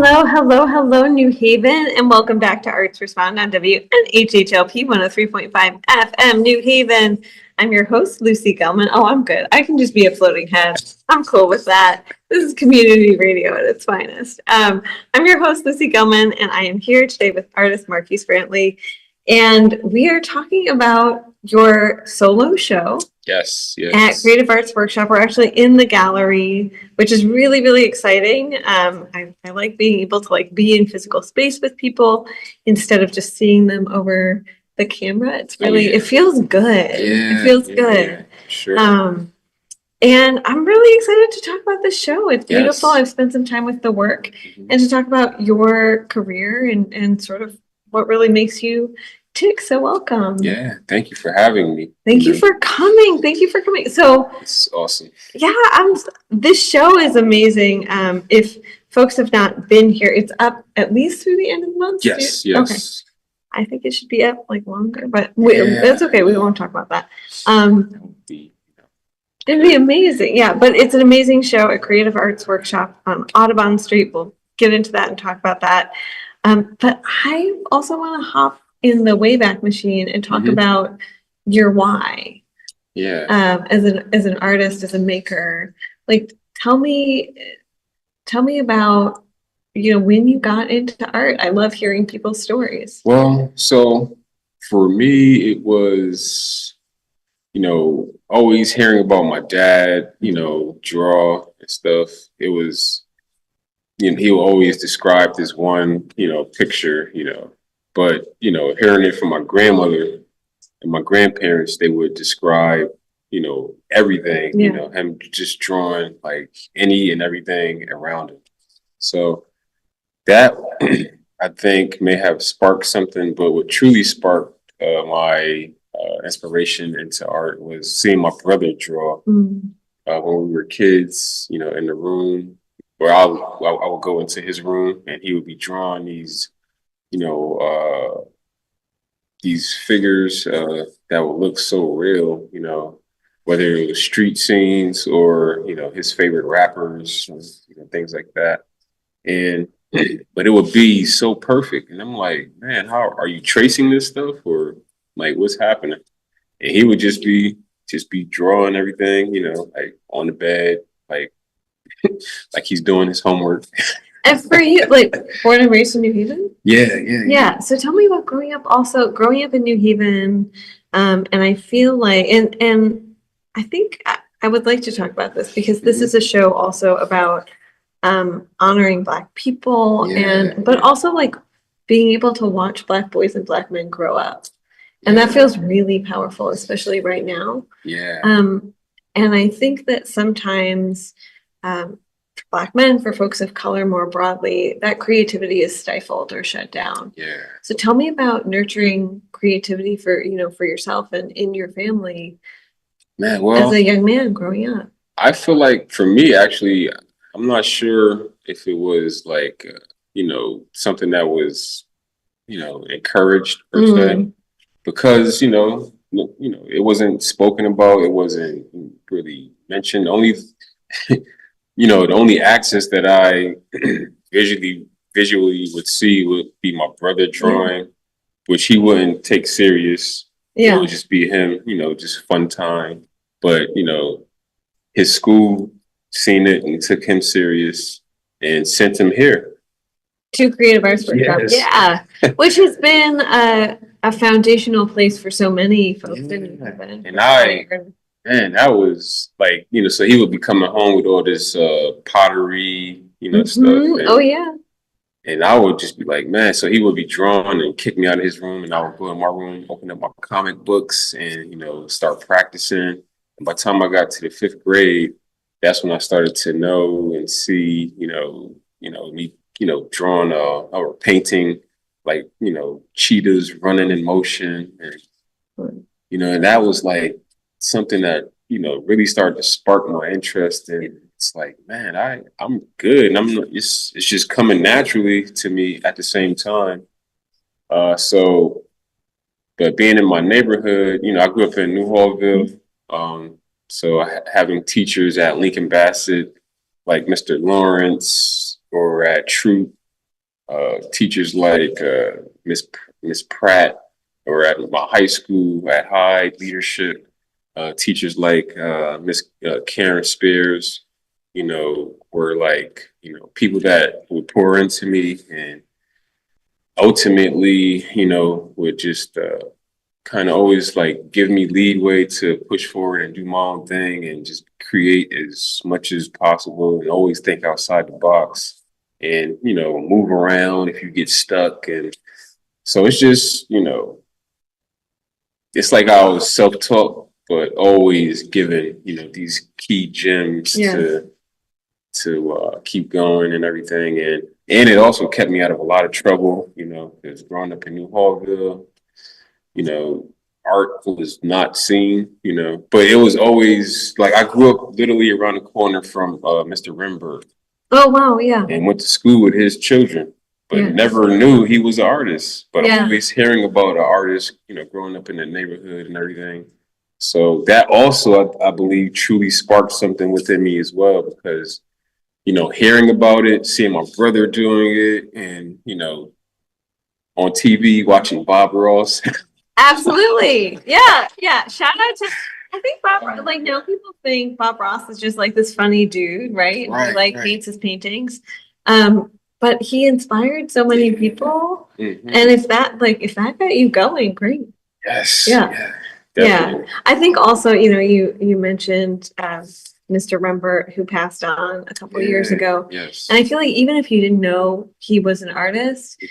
Hello, New Haven, and welcome back to Arts Respond on WNHHLP 103.5 FM, New Haven. I'm your host, Lucy Gellman. Oh, I'm good. I can just be a floating head. I'm cool with that. This is community radio at its finest. I'm your host, Lucy Gellman, and I am here today with artist Marquis Brantley, and we are talking about your solo show. Yes. At Creative Arts Workshop. We're actually in the gallery, which is really, really exciting. I like being able to be in physical space with people instead of just seeing them over the camera. It's really, it feels good. It feels good. Yeah, sure. And I'm really excited to talk about this show. It's beautiful. I've spent some time with the work and to talk about your career and sort of what really makes you tick. So welcome. Yeah, thank you for having me. Thank you for coming. So it's awesome. Yeah, this show is amazing. If folks have not been here, it's up at least through the end of the month. Yes. Okay. I think it should be up longer, but that's okay. We won't talk about that. It'd be amazing. Yeah, but it's an amazing show at Creative Arts Workshop on Audubon Street. We'll get into that and talk about that. But I also want to hop in the Wayback Machine and talk about your why. Yeah. As an artist, as a maker, tell me about when you got into art. I love hearing people's stories. Well, so for me, it was always hearing about my dad, draw and stuff. It was, he would always describe this one, picture, but hearing it from my grandmother and my grandparents, they would describe, everything, him just drawing any and everything around him. So that I think may have sparked something, but what truly sparked my inspiration into art was seeing my brother draw when we were kids, in the room, where I would go into his room and he would be drawing these figures that would look so real, whether it was street scenes or, his favorite rappers, things like that. And, but it would be so perfect. And I'm like, man, how are you tracing this stuff or what's happening? And he would just be drawing everything, on the bed, like he's doing his homework. And for you, born and raised in New Haven? Yeah. So tell me about growing up in New Haven. And I feel and I think I would like to talk about this because this is a show also about honoring Black people but also being able to watch Black boys and Black men grow up. And that feels really powerful, especially right now. Yeah. And I think that sometimes for Black men, for folks of color more broadly, that creativity is stifled or shut down. Yeah. So tell me about nurturing creativity for yourself and in your family. Man, well, as a young man growing up. I feel like for me, actually, I'm not sure if it was something that was, encouraged per se, because, it wasn't spoken about. It wasn't really mentioned. Only, the only access that I visually would see would be my brother drawing, which he wouldn't take serious. Yeah. It would just be him, just fun time. But, his school seen it and took him serious and sent him here. To Creative Arts Workshop. Yes. Yeah. Which has been a foundational place for so many folks. And that was so he would be coming home with all this pottery, stuff. And, And I would just be like, man, so he would be drawing and kick me out of his room, and I would go in my room, open up my comic books and, start practicing. And by the time I got to the 5th grade, that's when I started to know and see, me, drawing or painting cheetahs running in motion. And, and that was something that, really started to spark my interest. And it's like, man, I'm good. And it's just coming naturally to me at the same time. But being in my neighborhood, I grew up in New Hallville. So having teachers at Lincoln Bassett, like Mr. Lawrence, or at Troop, teachers like Miss Pratt, or at my high school at Hyde Leadership, teachers like Miss Karen Spears, were like, people that would pour into me and ultimately, would just kind of always like give me leadway to push forward and do my own thing and just create as much as possible and always think outside the box and, move around if you get stuck. And so it's just, it's like I was self-taught, but always given, these key gems to keep going and everything. And it also kept me out of a lot of trouble, because growing up in New Hallville, art was not seen, but it was always like I grew up literally around the corner from Mr. Remberg. Oh, wow. Yeah. And went to school with his children, but never knew he was an artist. But always hearing about an artist, growing up in the neighborhood and everything. So that also, I believe, truly sparked something within me as well, because, hearing about it, seeing my brother doing it, and, on TV, watching Bob Ross. Absolutely. Yeah. Yeah. Shout out to, I think Bob, like, people think Bob Ross is just like this funny dude, right? Who paints his paintings. But he inspired so many people. Mm-hmm. And if that got you going, great. Yes. Yeah. Yeah. I think also, you mentioned Mr. Rembert, who passed on a couple of years ago. Yes. And I feel like even if you didn't know he was an artist,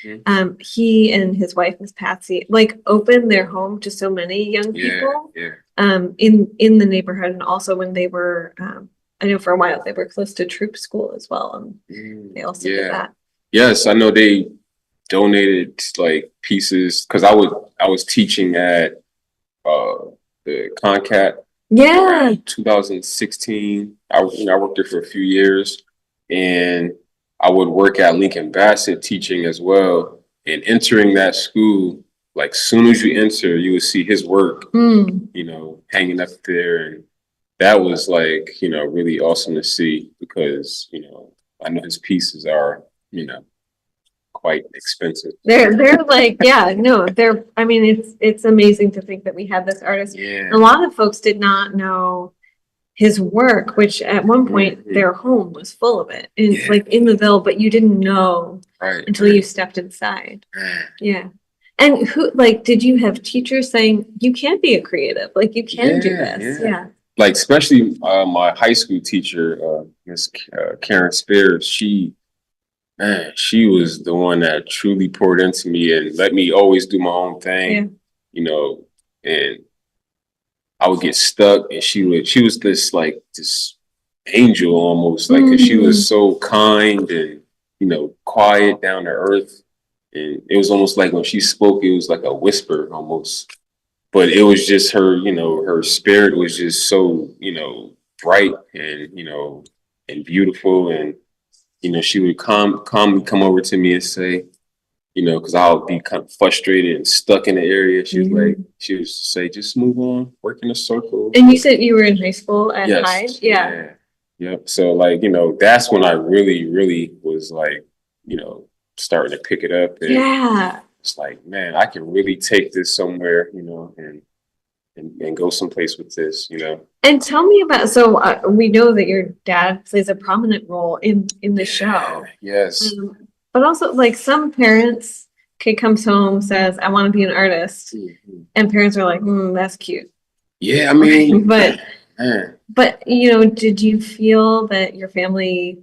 he and his wife, Miss Patsy, like opened their home to so many young people in the neighborhood. And also when they were, I know for a while they were close to troop school as well. And they also did that. Yes, I know they donated like pieces because I was teaching at the Concat. Yeah. 2016. I worked there for a few years, and I would work at Lincoln Bassett teaching as well. And entering that school, like soon as you enter, you would see his work, hanging up there. And that was like, really awesome to see because, I know his pieces are, quite expensive. They're like, I mean, it's amazing to think that we have this artist. Yeah. A lot of folks did not know his work, which at one point their home was full of it. And it's like in the Ville, but you didn't know until you stepped inside. Yeah. And did you have teachers saying you can be a creative? Like you can do this? Yeah. Like especially my high school teacher, Miss Karen Spears, she was the one that truly poured into me and let me always do my own thing, and I would get stuck and she was this angel almost, like, 'cause she was so kind and, quiet, down to earth. And it was almost like when she spoke, it was like a whisper almost, but it was just her, her spirit was just so, bright and, and beautiful. And, she would calmly come over to me and say, because I'll be kind of frustrated and stuck in the area. She was say, just move on, work in a circle. And you said you were in high school at Hyde? Yeah. Yep. So that's when I really, really was like, starting to pick it up. And it's like, man, I can really take this somewhere, and go someplace with this, And tell me about, so we know that your dad plays a prominent role in the show. Yes. But also, like, some parents, kid comes home, says, I want to be an artist. And parents are like, that's cute. Yeah, I mean. But, did you feel that your family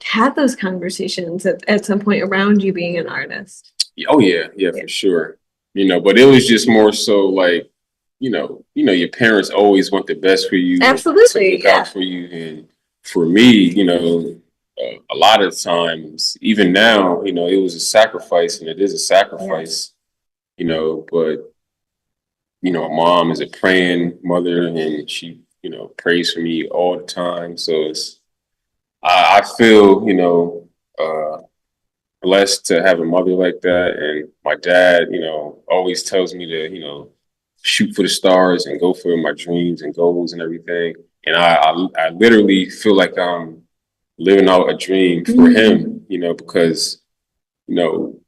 had those conversations at some point around you being an artist? Oh, yeah, for sure. But it was just more so like, your parents always want the best for you. Absolutely. Look out for you. And for me, a lot of times, even now, it was a sacrifice and it is a sacrifice, but, my mom is a praying mother and she, prays for me all the time. So I feel, blessed to have a mother like that. And my dad, always tells me to, shoot for the stars and go for my dreams and goals and everything. And I literally feel like I'm living out a dream for him, because, you know,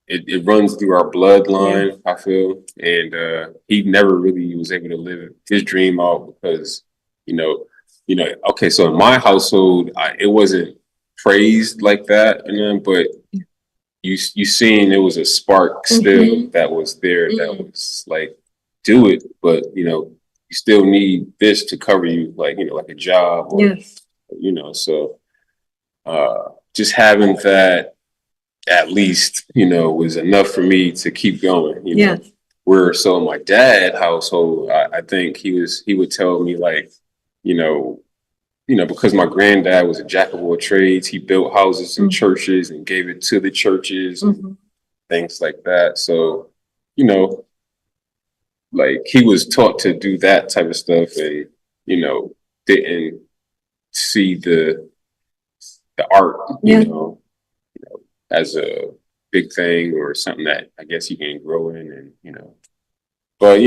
it runs through our bloodline, I feel. And he never really was able to live his dream out because, okay, so in my household, it wasn't praised like that, but you seen it was a spark still that was there that was like, do it, but you still need this to cover you, like like a job or so just having that at least was enough for me to keep going. Where so in my dad household, I think he would tell me like, you know because my granddad was a jack of all trades, he built houses and churches and gave it to the churches and things like that. So, like he was taught to do that type of stuff and, didn't see the art, as a big thing or something that I guess you can grow in and, but,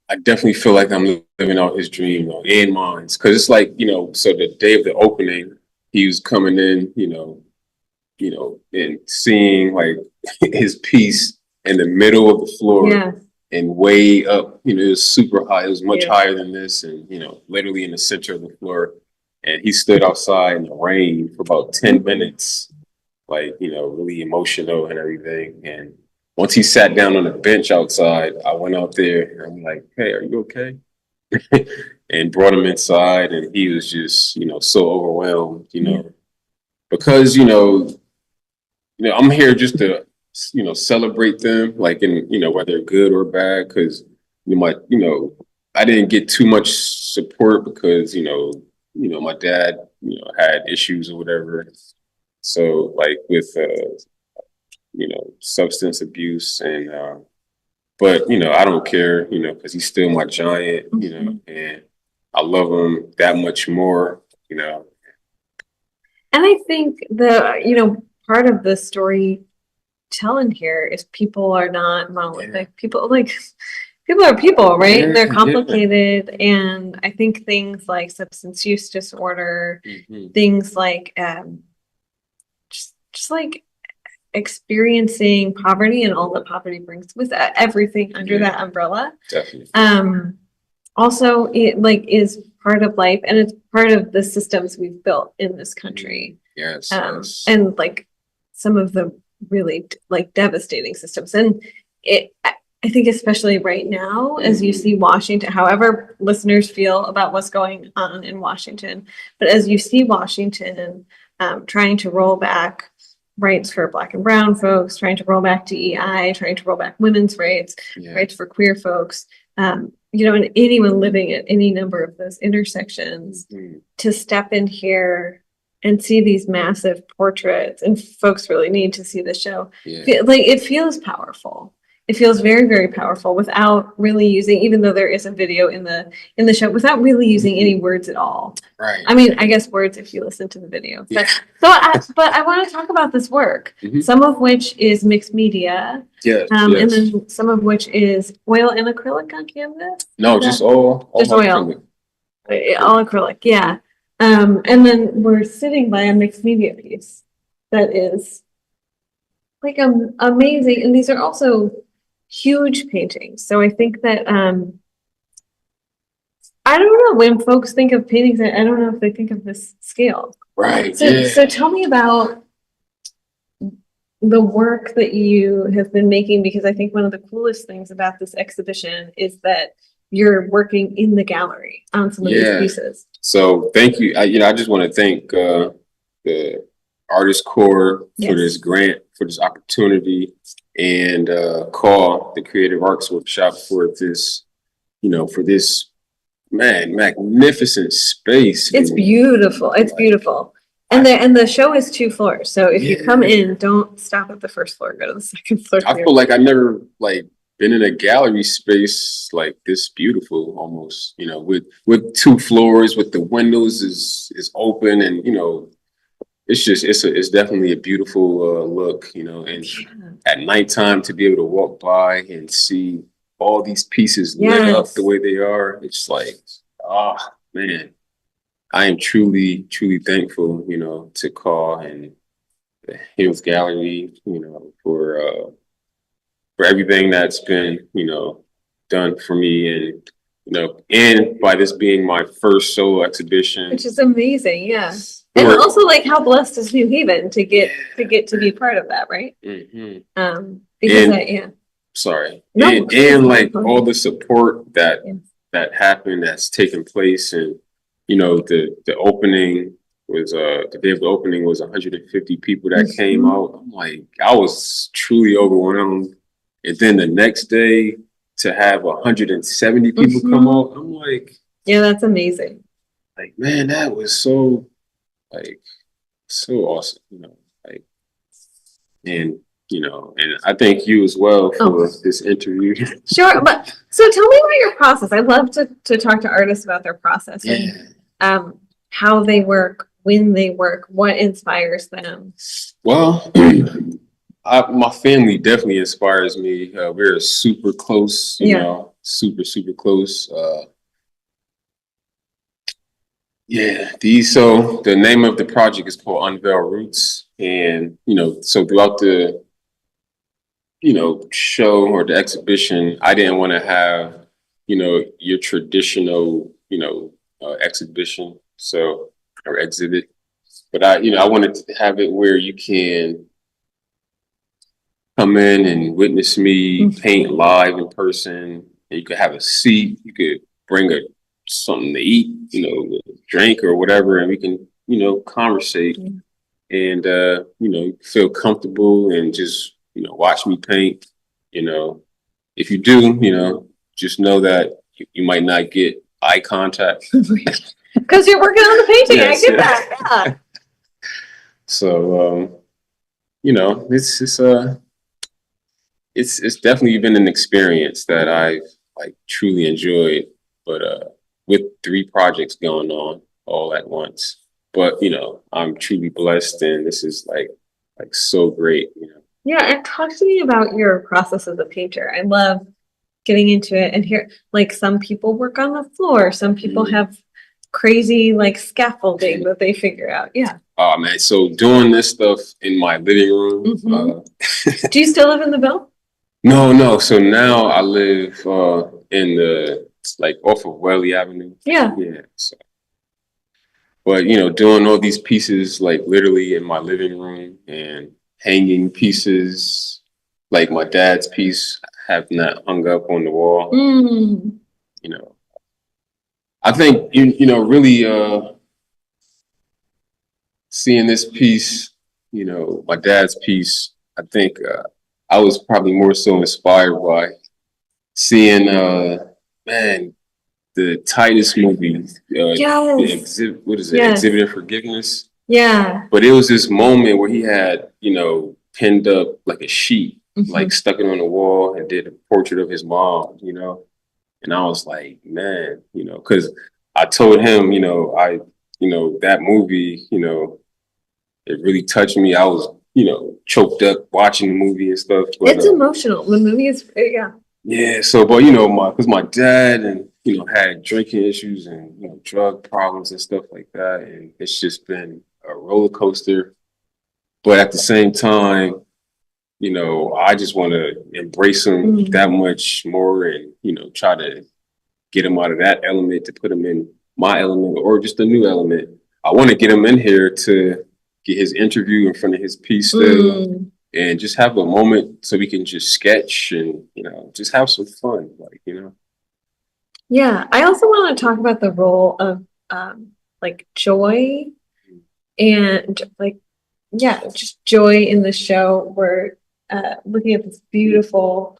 I definitely feel like I'm living out his dream and mine. Cause it's like, so the day of the opening, he was coming in, and seeing like his piece in the middle of the floor and way up, it was super high. It was much higher than this and, literally in the center of the floor. And he stood outside in the rain for about 10 minutes, like, really emotional and everything. And once he sat down on a bench outside, I went out there and I'm like, hey, are you okay? And brought him inside and he was just, so overwhelmed, because, I'm here just to, celebrate them, like in, whether good or bad, because, I didn't get too much support because, my dad, had issues or whatever. So like with, substance abuse and, but, I don't care, because he's still my giant, and I love him that much more, And I think part of the storytelling here is people are not monolithic. People are people, right? And they're complicated. And I think things like substance use disorder, things like just like experiencing poverty and all that poverty brings with everything under that umbrella. Definitely. Also it like is part of life and it's part of the systems we've built in this country. Yes. And like some of the really like devastating systems. And I think especially right now, as you see Washington, however listeners feel about what's going on in Washington, but as you see Washington trying to roll back rights for Black and brown folks, trying to roll back DEI, trying to roll back women's rights, rights for queer folks, and anyone living at any number of those intersections to step in here and see these massive portraits, and folks really need to see the show. Like it feels powerful. It feels very, very powerful without really using, even though there is a video in the show, without really using any words at all. Right. I mean, I guess words if you listen to the video. But but I want to talk about this work, some of which is mixed media. Yes. And then some of which is oil and acrylic on canvas. No, just all just oil. All acrylic, yeah. And then we're sitting by a mixed media piece that is like amazing. And these are also huge paintings. So I think that I don't know, when folks think of paintings, I don't know if they think of this scale. Right. So tell me about the work that you have been making, because I think one of the coolest things about this exhibition is that you're working in the gallery on some of these pieces. So thank you. I just want to thank the Artist Corps for this grant, for this opportunity, and call the Creative Arts Workshop for this, for this magnificent space. It's beautiful. It's beautiful. And the show is 2 floors. So if you come in, don't stop at the first floor, go to the second floor. I feel like I never been in a gallery space like this beautiful, almost, with 2 floors, with the windows is open, and it's just it's definitely a beautiful look, and at nighttime to be able to walk by and see all these pieces lit up the way they are, it's like, oh man, I am truly, truly thankful, to Carl and the Hills Gallery, for everything that's been, done for me, and by this being my first solo exhibition. Which is amazing, yeah. And also, like, how blessed is New Haven to get to be part of that, right? Mm-hmm. Because sorry, no, and like all the support that happened, that's taken place, and the opening was the day of the opening was 150 people that came out. I'm like, I was truly overwhelmed, and then the next day to have 170 people come out, I'm like, yeah, that's amazing. Like, man, that was so awesome, like, and and I thank you as well for this interview. Sure, but so tell me about your process. I love to talk to artists about their process and how they work, when they work, what inspires them. Well, my family definitely inspires me. We're super close, super, super close. So the name of the project is called Unveil Roots. And, so throughout the, show or the exhibition, I didn't want to have, your traditional, exhibition. So, or exhibit. But I wanted to have it where you can come in and witness me paint live in person. And you could have a seat. You could bring something to eat, drink or whatever, and we can, conversate and, feel comfortable and just, watch me paint. If you do, just know that you might not get eye contact. Because you're working on the painting. Yes, I get that. Yeah. So, it's definitely been an experience that I've truly enjoyed, but with 3 projects going on all at once. But I'm truly blessed, and this is like so great. Yeah, and talk to me about your process as a painter. I love getting into it and here, like, some people work on the floor, some people have crazy scaffolding that they figure out. Yeah. Oh man, so doing this stuff in my living room. Do you still live in the Ville? No. So now I live in the off of Welly Avenue. Yeah. Yeah. So, but doing all these pieces literally in my living room and hanging pieces like my dad's piece have not hung up on the wall. I think really seeing this piece, my dad's piece. I think I was probably more so inspired by seeing the Titus movie, the exhibit. What is it? Yes. Exhibit of Forgiveness. Yeah. But it was this moment where he had, pinned up a sheet, stuck it on the wall, and did a portrait of his mom, And I was like, man, because I told him, that movie, it really touched me. I was, choked up watching the movie and stuff. But, it's emotional. The movie is, yeah. Yeah. So, but because my dad and had drinking issues and drug problems and stuff like that, and it's just been a roller coaster. But at the same time, I just want to embrace him that much more, and try to get him out of that element to put him in my element or just a new element. I want to get him in here to get his interview in front of his piece still, and just have a moment so we can just sketch and just have some fun, Yeah, I also want to talk about the role of joy and just joy in the show. We're looking at this beautiful.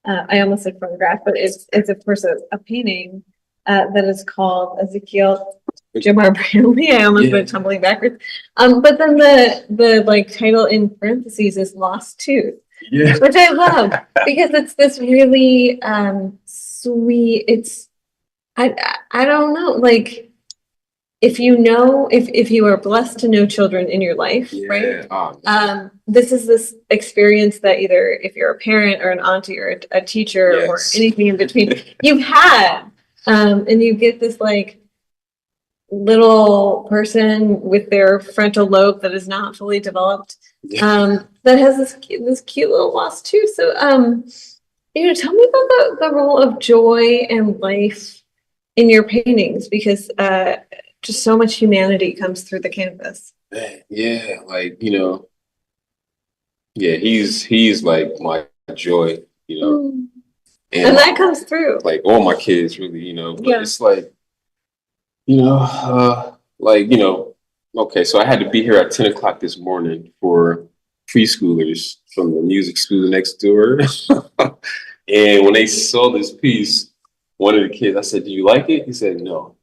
I almost said photograph, but it's of course a painting that is called Ezekiel Jamar Brantley. I almost went tumbling backwards. But then the title in parentheses is Lost Tooth, which I love because it's this really sweet. It's I don't know, if you are blessed to know children in your life, right? This is this experience that either if you're a parent or an auntie or a teacher or anything in between, you've had, and you get this little person with their frontal lobe that is not fully developed, Yeah. that has this cute little wasp too. So, tell me about the role of joy and life in your paintings, because just so much humanity comes through the canvas. Man, yeah, like, yeah, he's like my joy, Mm. and And that comes through. like all my kids really, but Yeah. it's like, you know, like, okay, so I had to be here at 10 o'clock this morning for preschoolers from the music school next door. And when they saw this piece, one of the kids, I said, "Do you like it?" He said, "No."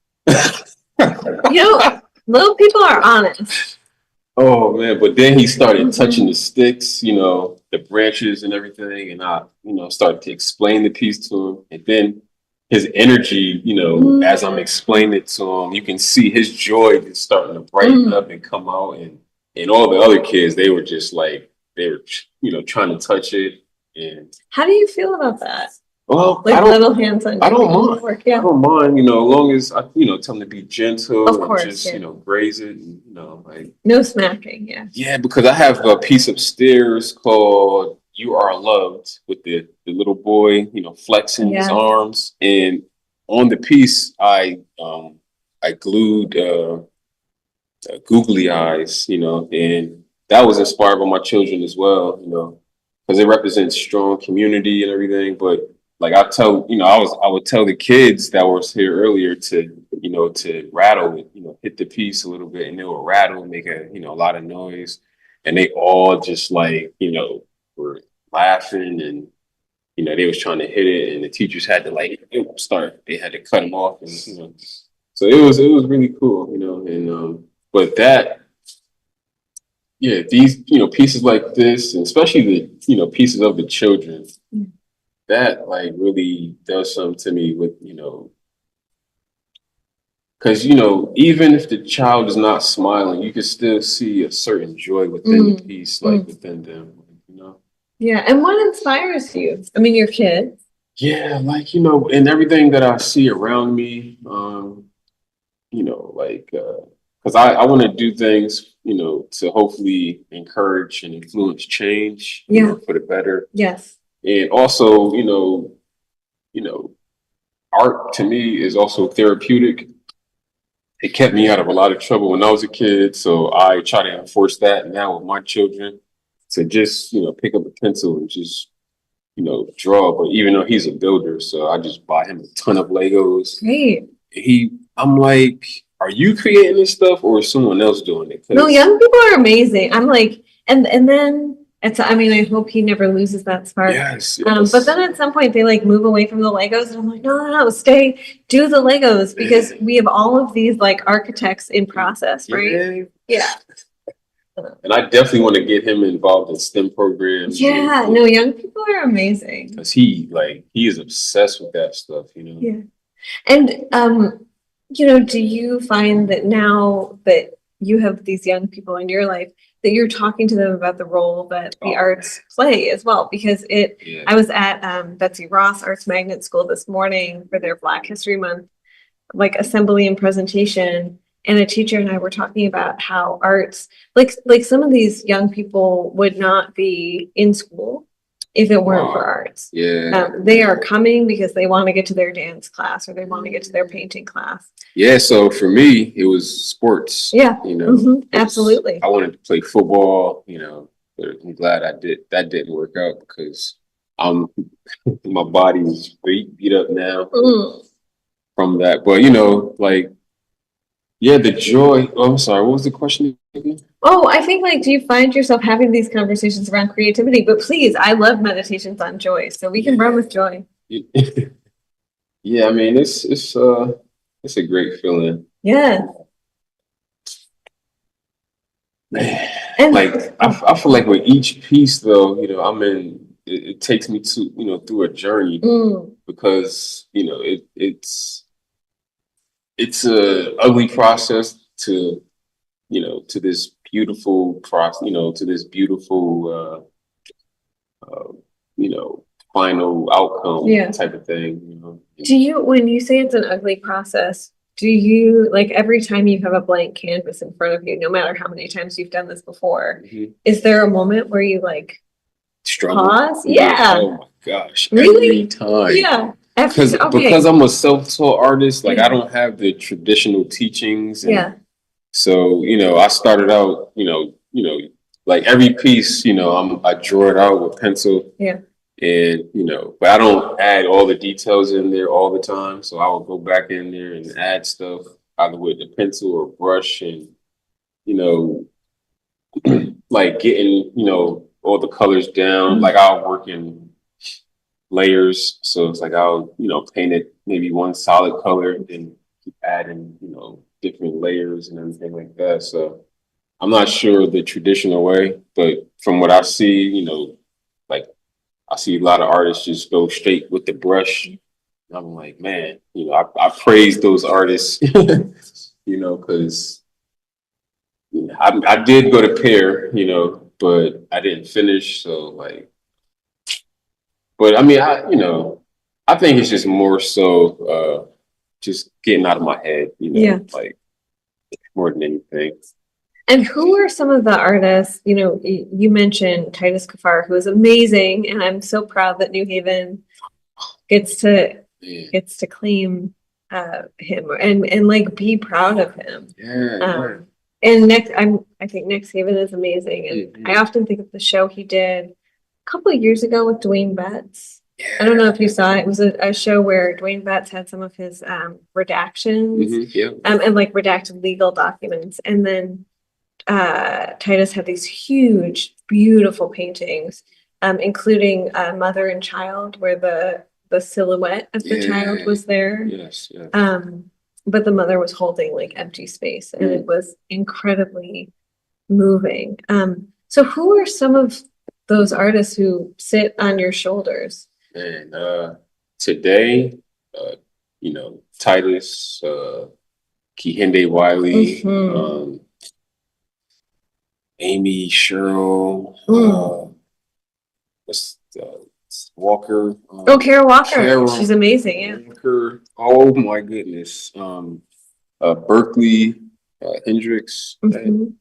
You know, little people are honest. Oh man, but then he started touching Mhm. the sticks, the branches and everything, and I, started to explain the piece to him. And then his energy, as I'm explaining it to him, you can see his joy is starting to brighten up and come out. And all the other kids, they were just like they were, trying to touch it. And How do you feel about that? well, Like little hands on I don't your mind. work, I yeah. don't mind, as long as I, tell them to be gentle Of and course, just, yeah. graze it, and, like. No smacking, yeah. Yeah, because I have a piece upstairs called "You Are Loved" with the little boy, flexing his Yeah. arms, and on the piece I glued googly eyes, and that was inspired by my children as well, because it represents strong community and everything. But like I tell, I would tell the kids that was here earlier to, to rattle it, hit the piece a little bit, and it would rattle and make a lot of noise, and they all just like, were laughing and. They was trying to hit it, and the teachers had to like start. They had to cut them off, and so it was really cool, and but that, yeah, these, pieces like this, and especially the, pieces of the children, that like really does something to me with, because, even if the child is not smiling, you can still see a certain joy within the piece, like within them. Yeah, and what inspires you? I mean, your kids. Yeah, like, and everything that I see around me, like, because I want to do things, to hopefully encourage and influence change, for the better. Yes. And also, you know, art to me is also therapeutic. It kept me out of a lot of trouble when I was a kid, so I try to enforce that now with my children to just, pick up a pencil and just, draw. But even though he's a builder, so I just buy him a ton of Legos. Great. I'm like, are you creating this stuff or is someone else doing it? No, young people are amazing. I'm like, and then I mean, I hope he never loses that spark. Yes, But then at some point they like move away from the Legos, and I'm like, no, do the Legos, because we have all of these like architects in process, right? Yeah. And I definitely want to get him involved in STEM programs. Yeah, no, young people are amazing. Because he is obsessed with that stuff, Yeah. And do you find that now that you have these young people in your life, that you're talking to them about the role that the arts play as well? Because I was at Betsy Ross Arts Magnet School this morning for their Black History Month, like assembly and presentation. And a teacher and I were talking about how arts, like some of these young people would not be in school if it weren't for arts. Yeah. They are coming because they want to get to their dance class or they want to get to their painting class. Yeah, so for me, it was sports. Yeah, absolutely. I wanted to play football, but I'm glad that didn't work out because my body is beat up now from that. But like, yeah, the joy. Oh, I'm sorry. What was the question again? Oh, I think do you find yourself having these conversations around creativity? But please, I love meditations on joy, so we can run with joy. Yeah, I mean, it's a great feeling. Yeah. And like I feel like with each piece though, it takes me to, through a journey because, it's a ugly process to, to this beautiful process, to this beautiful final outcome type of thing, Do you, when you say it's an ugly process, do you, like, every time you have a blank canvas in front of you, no matter how many times you've done this before, is there a moment where you like Struggle. pause? Yeah. Oh my gosh. Really? Every time. Yeah. Because I'm a self-taught artist, like Yeah. I don't have the traditional teachings. And Yeah. so, I started out, like every piece, I draw it out with pencil. Yeah. And, but I don't add all the details in there all the time. So I will go back in there and add stuff either with the pencil or brush and, you know, like getting, all the colors down. Like I'll work in layers. So it's like I'll, paint it maybe one solid color and then keep adding, different layers and everything like that. So I'm not sure the traditional way, but from what I see, like I see a lot of artists just go straight with the brush. And I'm like, man, I praise those artists, because I did go to pair, but I didn't finish. So like, but I mean, I think it's just more so just getting out of my head, like more than anything. And who are some of the artists, you mentioned Titus Kafar, who is amazing, and I'm so proud that New Haven gets to claim him and like be proud of him. Yeah. And I think Next Haven is amazing. And I often think of the show he did a couple of years ago with Dwayne Betts. Yeah. I don't know if you saw it. It was a show where Dwayne Betts had some of his redactions and like redacted legal documents. And then Titus had these huge, beautiful paintings, including mother and child, where the silhouette of the child was there. Yes. But the mother was holding like empty space, and it was incredibly moving. So who are some of those artists who sit on your shoulders? And today, Titus, Kehinde Wiley, Amy Sherrill, Walker. Kara Walker. She's amazing. Yeah. Walker. Oh my goodness. Berkeley, Hendricks. Man,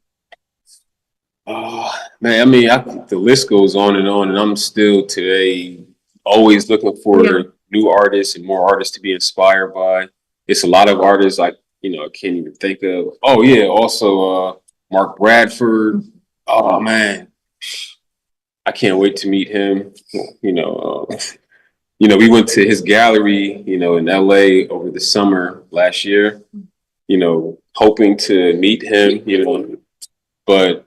I mean, the list goes on, and I'm still today always looking for new artists and more artists to be inspired by. It's a lot of artists I can't even think of. Oh yeah, also Mark Bradford. Oh man, I can't wait to meet him. We went to his gallery, in LA over the summer last year, hoping to meet him, but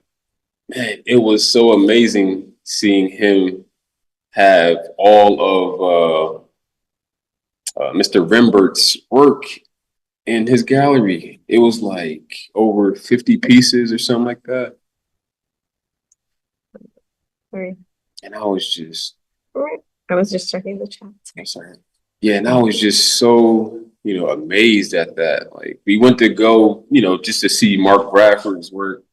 man, it was so amazing seeing him have all of Mr. Rembert's work in his gallery. It was like over 50 pieces or something like that. Sorry. And I was just checking the chat. I'm sorry. Yeah, and I was just so, amazed at that. Like we went to go, just to see Mark Bradford's work,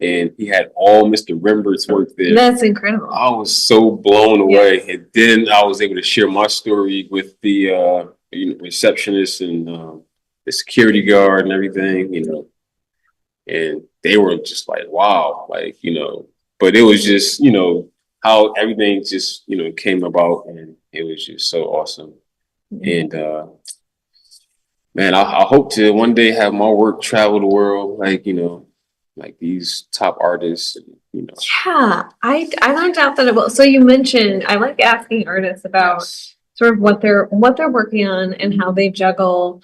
and he had all Mr. Rembert's work there. That's incredible. I was so blown away. Yes. And then I was able to share my story with the receptionist and the security guard and everything, and they were just like, wow, like, but it was just, how everything just, came about, and it was just so awesome. And man, I hope to one day have my work travel the world, like, like these top artists, Yeah, I don't doubt that it will. So you mentioned, I like asking artists about sort of what they're working on and how they juggle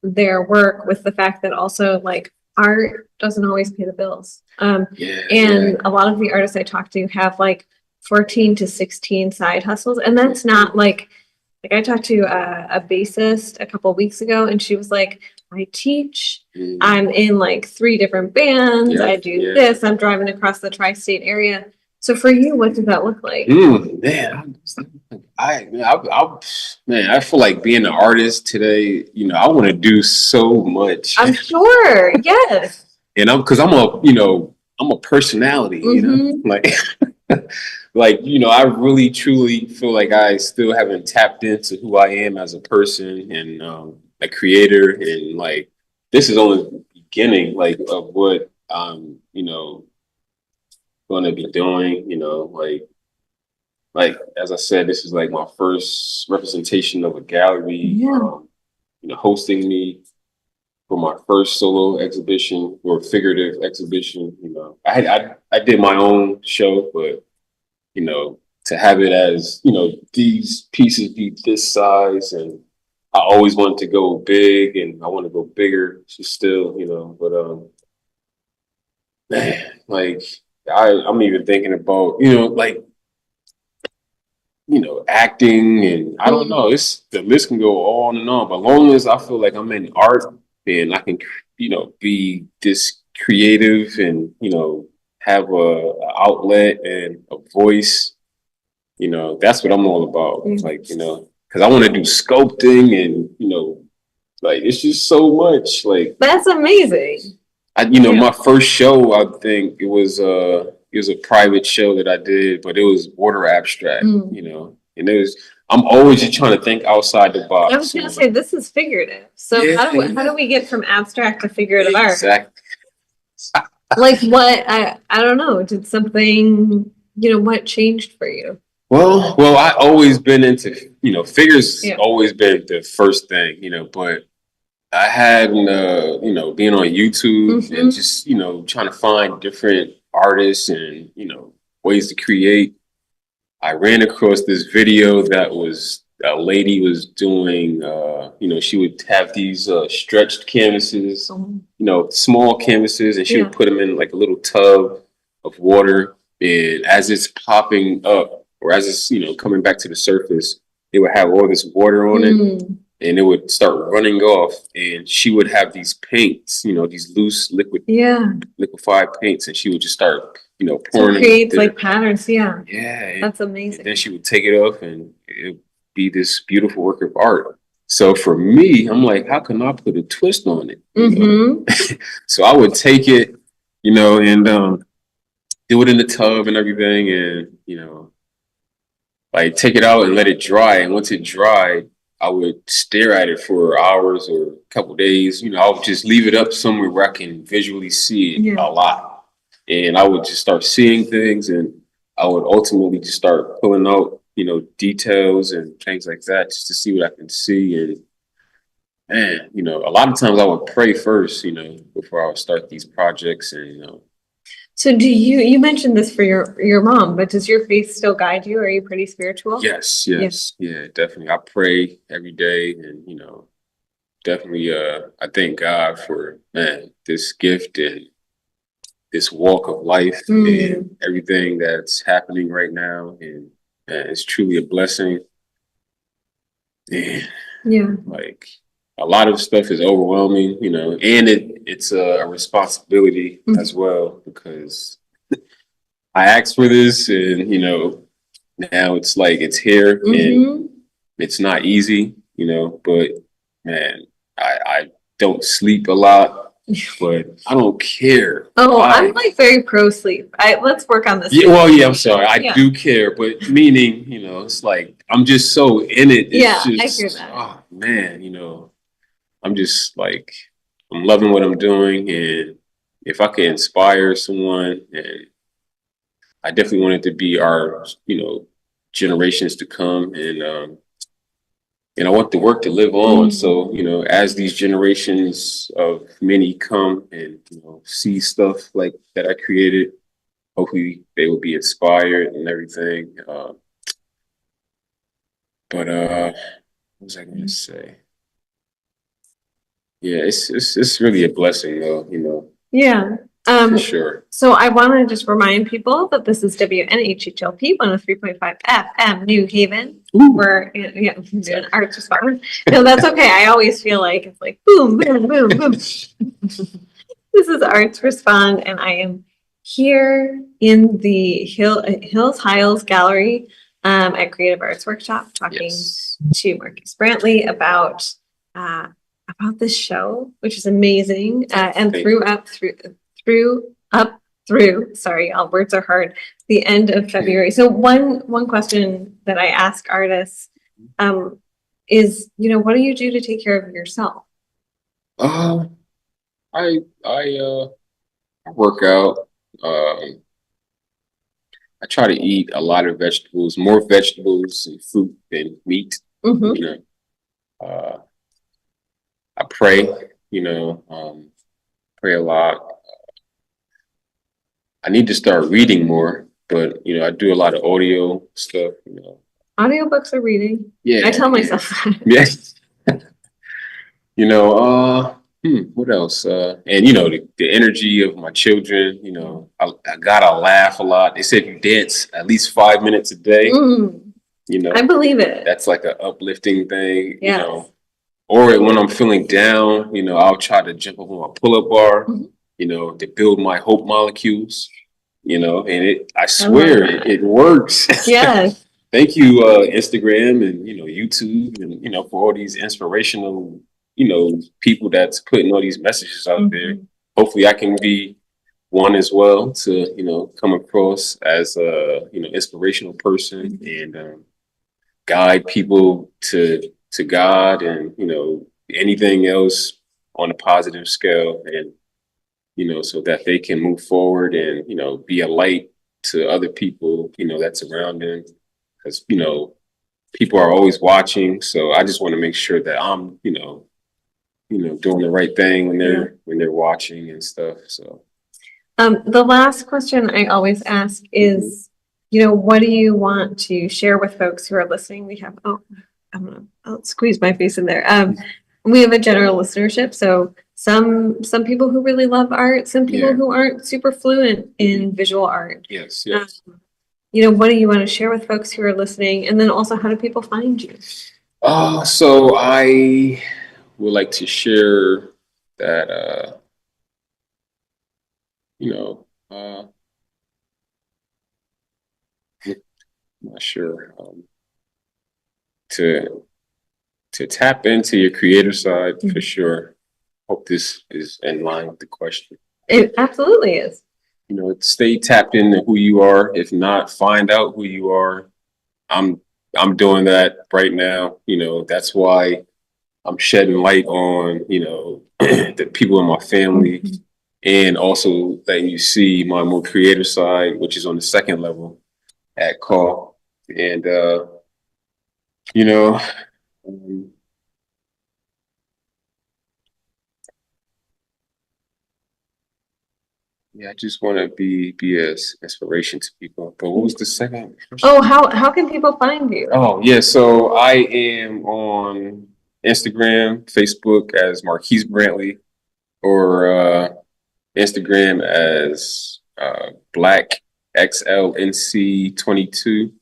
their work with the fact that also like art doesn't always pay the bills. A lot of the artists I talk to have like 14 to 16 side hustles, and that's not like I talked to a bassist a couple of weeks ago, and she was like, I teach, I'm in like 3 different bands, I do this, I'm driving across the tri-state area. So for you, what does that look like? Man, I feel like being an artist today, I want to do so much. I'm sure, yes. And I'm a personality, like like, I really truly feel like I still haven't tapped into who I am as a person. And a creator, and like this is only the beginning like of what I'm, going to be doing. Like as I said, this is like my first representation of a gallery. Yeah. Hosting me for my first solo exhibition or figurative exhibition. I did my own show, but to have it as these pieces be this size, and I always wanted to go big, and I want to go bigger. Still, but man, like I'm even thinking about like acting, and I don't know. It's the list can go on and on. But long as I feel like I'm in art and I can, be this creative and have a outlet and a voice, that's what I'm all about. Like because I want to do sculpting and like it's just so much. Like That's amazing. My first show, I think it was a private show that I did, but it was water abstract, and I'm always just trying to think outside the box. I was gonna say this is figurative. So Yeah, how do we get from abstract to figurative art? Exactly. Like what I don't know. Did something what changed for you? Well, I always been into figures. Yeah. Always been the first thing, but I had being on YouTube and just trying to find different artists and ways to create. I ran across this video that was a lady was doing. She would have these stretched canvases, small canvases, and she would put them in like a little tub of water. And as it's popping up, or as it's coming back to the surface, it would have all this water on it, and it would start running off. And she would have these paints, these loose liquefied paints, and she would just start pouring. So creates like patterns. Yeah. Yeah. That's amazing. And then she would take it off, and it would be this beautiful work of art. So for me, I'm like, how can I put a twist on it? So I would take it, and do it in the tub and everything, and like take it out and let it dry. And once it dried, I would stare at it for hours or a couple days. I would just leave it up somewhere where I can visually see it a lot. And I would just start seeing things, and I would ultimately just start pulling out, details and things like that just to see what I can see. And man, a lot of times I would pray first, before I would start these projects. And So do you mentioned this for your mom, but does your faith still guide you? Are you pretty spiritual? Yes, yeah, definitely. I pray every day, and definitely I thank God for this gift and this walk of life and everything that's happening right now, and it's truly a blessing. And like a lot of stuff is overwhelming, and it's a responsibility as well, because I asked for this, and now it's like it's here, and it's not easy, but man, I don't sleep a lot. But I don't care. Oh, I'm like very pro sleep. Let's work on this. Yeah, well, I'm sorry. I do care, but meaning, it's like I'm just so in it. It's just, I hear that. Oh man, I'm just like I'm loving what I'm doing, and if I can inspire someone, and I definitely want it to be our, generations to come, and I want the work to live on. So, as these generations of many come and, see stuff like that I created, hopefully they will be inspired and everything. But what was I going to say? Yeah, it's really a blessing though, Yeah. for sure. So I want to just remind people that this is WNHHLP 103.5 FM New Haven. We're doing arts response. No, that's okay. I always feel like it's like boom, boom, boom, boom. This is Arts Respond, and I am here in the Hills Hiles Gallery at Creative Arts Workshop talking to Marquis Brantley about this show, which is amazing, and sorry, all words are hard, the end of February. So one question that I ask artists is, what do you do to take care of yourself? Uh, I work out. Um, I try to eat a lot of vegetables, more vegetables and fruit than meat. Mm-hmm. You know, I pray. Pray a lot. I need to start reading more, but I do a lot of audio stuff. Audiobooks are reading. Yeah. I tell myself that. Yes. What else? And the energy of my children, I gotta laugh a lot. They said you dance at least 5 minutes a day, I believe it. that's like an uplifting thing, Yes. Or when I'm feeling down, I'll try to jump up on my pull-up bar, to build my hope molecules, and I swear it works. Yes. Thank you, Instagram and YouTube and for all these inspirational people that's putting all these messages out there. Hopefully, I can be one as well to come across as a inspirational person and guide people to God and anything else on a positive scale and so that they can move forward and be a light to other people that's around them because people are always watching, so I just want to make sure that I'm doing the right thing when they're watching and stuff. So the last question I always ask is, what do you want to share with folks who are listening? We have I'll squeeze my face in there. We have a general listenership, so some people who really love art, some people who aren't super fluent in visual art. Yes. What do you want to share with folks who are listening? And then also, how do people find you? So I would like to share that, I'm not sure, to tap into your creator side for sure. Hope this is in line with the question. It absolutely is. Stay tapped into who you are. If not, find out who you are. I'm doing that right now. That's why I'm shedding light on, the people in my family and also letting you see my more creative side, which is on the second level at call. And, I just want to be as inspiration to people. But what was the second question? Oh, how can people find you? Oh, yeah. So I am on Instagram, Facebook as Marquis Brantley, or Instagram as Black XLNC22.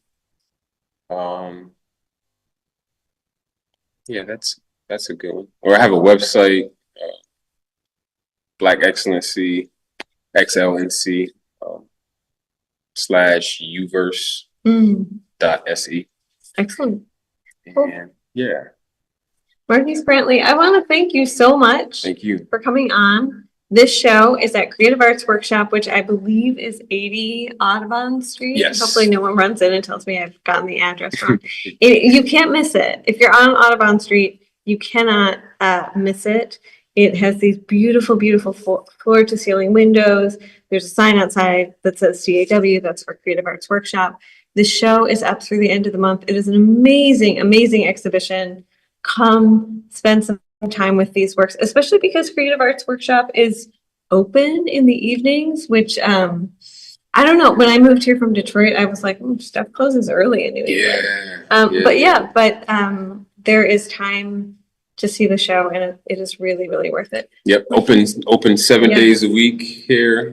Yeah, that's a good one. Or I have a website, Black Excellency XLNC /uverse.se. Excellent. And yeah. Marquis Brantley, I want to thank you so much. Thank you for coming on. This show is at Creative Arts Workshop, which I believe is 80 Audubon Street. Yes. Hopefully no one runs in and tells me I've gotten the address wrong. You can't miss it. If you're on Audubon Street, you cannot miss it. It has these beautiful, beautiful floor to ceiling windows. There's a sign outside that says CAW, that's for Creative Arts Workshop. The show is up through the end of the month. It is an amazing, amazing exhibition. Come spend some time with these works, especially because Creative Arts Workshop is open in the evenings, which I don't know. When I moved here from Detroit, I was like, stuff closes early in New England. But there is time to see the show, and it is really, really worth it. Yep, open 7 days a week here.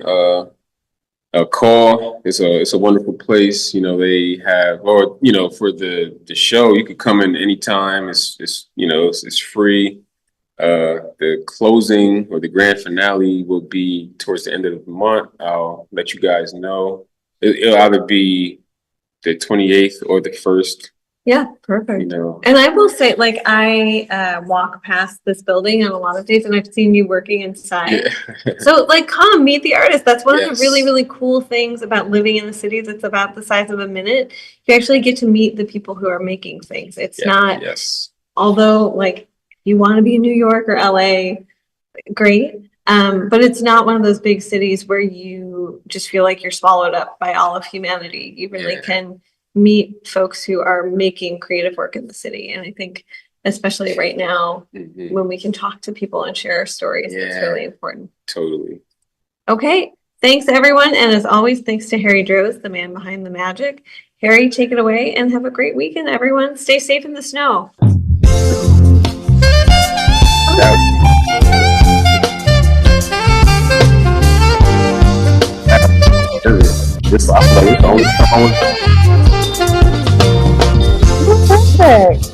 Call. It's a wonderful place. They have, or for the show, you could come in anytime. It's free. The closing or the grand finale will be towards the end of the month. I'll let you guys know. It'll either be the 28th or the 1st. Yeah, perfect. And I will say, I walk past this building on a lot of days, and I've seen you working inside. Yeah. So, come meet the artist. That's one of the really, really cool things about living in a city that's about the size of a minute. You actually get to meet the people who are making things. It's not although like you want to be in New York or LA, great. But it's not one of those big cities where you just feel like you're swallowed up by all of humanity. You really can meet folks who are making creative work in the city. And I think especially right now, when we can talk to people and share our stories, it's really important. Totally. Okay. Thanks, everyone. And as always, thanks to Harry Droz, the man behind the magic. Harry, take it away and have a great weekend, everyone. Stay safe in the snow. This upload is always Perfect.